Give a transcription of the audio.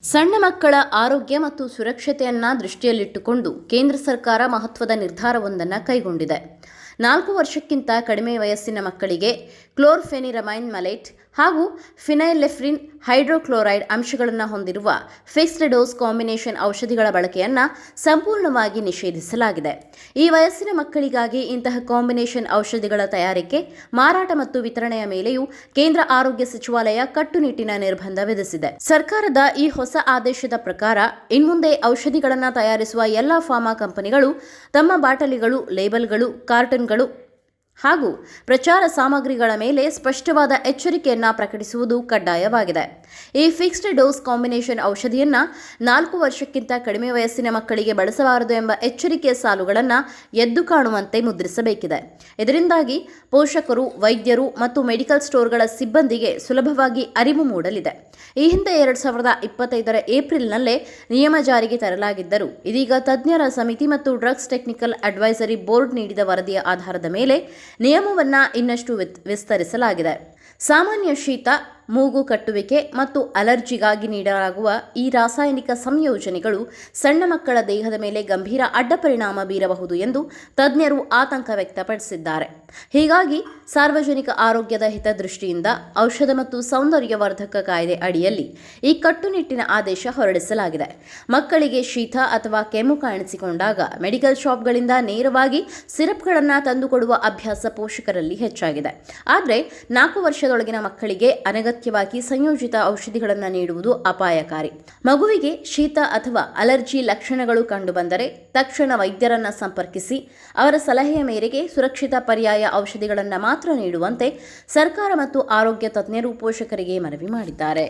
ಸಣ್ಣ ಮಕ್ಕಳ ಆರೋಗ್ಯ ಮತ್ತು ಸುರಕ್ಷತೆಯನ್ನು ದೃಷ್ಟಿಯಲ್ಲಿಟ್ಟುಕೊಂಡು ಕೇಂದ್ರ ಸರ್ಕಾರ ಮಹತ್ವದ ನಿರ್ಧಾರವೊಂದನ್ನು ಕೈಗೊಂಡಿದೆ. 4 ವರ್ಷಕ್ಕಿಂತ ಕಡಿಮೆ ವಯಸ್ಸಿನ ಮಕ್ಕಳಿಗೆ ಕ್ಲೋರ್ಫೆನಿರಮೈನ್ ಮಲೇಟ್ ಹಾಗೂ ಫಿನೈಲೆಫ್ರಿನ್ ಹೈಡ್ರೋಕ್ಲೋರೈಡ್ ಅಂಶಗಳನ್ನು ಹೊಂದಿರುವ ಫಿಕ್ಸ್ಡ್ ಡೋಸ್ ಕಾಂಬಿನೇಷನ್ ಔಷಧಿಗಳ ಬಳಕೆಯನ್ನು ಸಂಪೂರ್ಣವಾಗಿ ನಿಷೇಧಿಸಲಾಗಿದೆ. ಈ ವಯಸ್ಸಿನ ಮಕ್ಕಳಿಗಾಗಿ ಇಂತಹ ಕಾಂಬಿನೇಷನ್ ಔಷಧಿಗಳ ತಯಾರಿಕೆ, ಮಾರಾಟ ಮತ್ತು ವಿತರಣೆಯ ಮೇಲೆಯೂ ಕೇಂದ್ರ ಆರೋಗ್ಯ ಸಚಿವಾಲಯ ಕಟ್ಟುನಿಟ್ಟಿನ ನಿರ್ಬಂಧ ವಿಧಿಸಿದೆ. ಸರ್ಕಾರದ ಈ ಹೊಸ ಆದೇಶದ ಪ್ರಕಾರ ಇನ್ಮುಂದೆ ಔಷಧಿಗಳನ್ನು ತಯಾರಿಸುವ ಎಲ್ಲ ಫಾರ್ಮಾ ಕಂಪನಿಗಳು ತಮ್ಮ ಬಾಟಲಿಗಳು, ಲೇಬಲ್ಗಳು, ಕಾರ್ಟನ್ಗಳು ಹಾಗೂ ಪ್ರಚಾರ ಸಾಮಗ್ರಿಗಳ ಮೇಲೆ ಸ್ಪಷ್ಟವಾದ ಎಚ್ಚರಿಕೆಯನ್ನು ಪ್ರಕಟಿಸುವುದು ಕಡ್ಡಾಯವಾಗಿದೆ. ಈ ಫಿಕ್ಸ್ಡ್ ಡೋಸ್ ಕಾಂಬಿನೇಷನ್ ಔಷಧಿಯನ್ನು 4 ವರ್ಷಕ್ಕಿಂತ ಕಡಿಮೆ ವಯಸ್ಸಿನ ಮಕ್ಕಳಿಗೆ ಬಳಸಬಾರದು ಎಂಬ ಎಚ್ಚರಿಕೆಯ ಸಾಲುಗಳನ್ನು ಎದ್ದು ಕಾಣುವಂತೆ ಮುದ್ರಿಸಬೇಕಿದೆ. ಇದರಿಂದಾಗಿ ಪೋಷಕರು, ವೈದ್ಯರು ಮತ್ತು ಮೆಡಿಕಲ್ ಸ್ಟೋರ್ಗಳ ಸಿಬ್ಬಂದಿಗೆ ಸುಲಭವಾಗಿ ಅರಿವು ಮೂಡಲಿದೆ. ಈ ಹಿಂದೆ 2025ರ ಏಪ್ರಿಲ್ನಲ್ಲೇ ನಿಯಮ ಜಾರಿಗೆ ತರಲಾಗಿದ್ದರೂ ಇದೀಗ ತಜ್ಞರ ಸಮಿತಿ ಮತ್ತು ಡ್ರಗ್ಸ್ ಟೆಕ್ನಿಕಲ್ ಅಡ್ವೈಸರಿ ಬೋರ್ಡ್ ನೀಡಿದ ವರದಿಯ ಆಧಾರದ ಮೇಲೆ ನಿಯಮವನ್ನು ಇನ್ನಷ್ಟು ವಿಸ್ತರಿಸಲಾಗಿದೆ. ಸಾಮಾನ್ಯ ಶೀತ, ಮೂಗು ಕಟ್ಟುವಿಕೆ ಮತ್ತು ಅಲರ್ಜಿಗಾಗಿ ನೀಡಲಾಗುವ ಈ ರಾಸಾಯನಿಕ ಸಂಯೋಜನೆಗಳು ಸಣ್ಣ ಮಕ್ಕಳ ದೇಹದ ಮೇಲೆ ಗಂಭೀರ ಅಡ್ಡಪರಿಣಾಮ ಬೀರಬಹುದು ಎಂದು ತಜ್ಞರು ಆತಂಕ ವ್ಯಕ್ತಪಡಿಸಿದ್ದಾರೆ. ಹೀಗಾಗಿ ಸಾರ್ವಜನಿಕ ಆರೋಗ್ಯದ ಹಿತದೃಷ್ಟಿಯಿಂದ ಔಷಧ ಮತ್ತು ಸೌಂದರ್ಯವರ್ಧಕ ಕಾಯ್ದೆ ಅಡಿಯಲ್ಲಿ ಈ ಕಟ್ಟುನಿಟ್ಟಿನ ಆದೇಶ ಹೊರಡಿಸಲಾಗಿದೆ. ಮಕ್ಕಳಿಗೆ ಶೀತ ಅಥವಾ ಕೆಮ್ಮು ಕಾಣಿಸಿಕೊಂಡಾಗ ಮೆಡಿಕಲ್ ಶಾಪ್ಗಳಿಂದ ನೇರವಾಗಿ ಸಿರಪ್ಗಳನ್ನು ತಂದುಕೊಡುವ ಅಭ್ಯಾಸ ಪೋಷಕರಲ್ಲಿ ಹೆಚ್ಚಾಗಿದೆ. ಆದರೆ 4 ವರ್ಷದೊಳಗಿನ ಮಕ್ಕಳಿಗೆ ಅನಗತ್ಯವಾಗಿ ಸಂಯೋಜಿತ ಔಷಧಿಗಳನ್ನು ನೀಡುವುದು ಅಪಾಯಕಾರಿ. ಮಗುವಿಗೆ ಶೀತ ಅಥವಾ ಅಲರ್ಜಿ ಲಕ್ಷಣಗಳು ಕಂಡುಬಂದರೆ ತಕ್ಷಣ ವೈದ್ಯರನ್ನು ಸಂಪರ್ಕಿಸಿ ಅವರ ಸಲಹೆಯ ಮೇರೆಗೆ ಸುರಕ್ಷಿತ ಪರ್ಯಾಯ ಔಷಧಿಗಳನ್ನು ಮಾತ್ರ ನೀಡುವಂತೆ ಸರ್ಕಾರ ಮತ್ತು ಆರೋಗ್ಯ ತಜ್ಞರು ಪೋಷಕರಿಗೆ ಮನವಿ ಮಾಡಿದ್ದಾರೆ.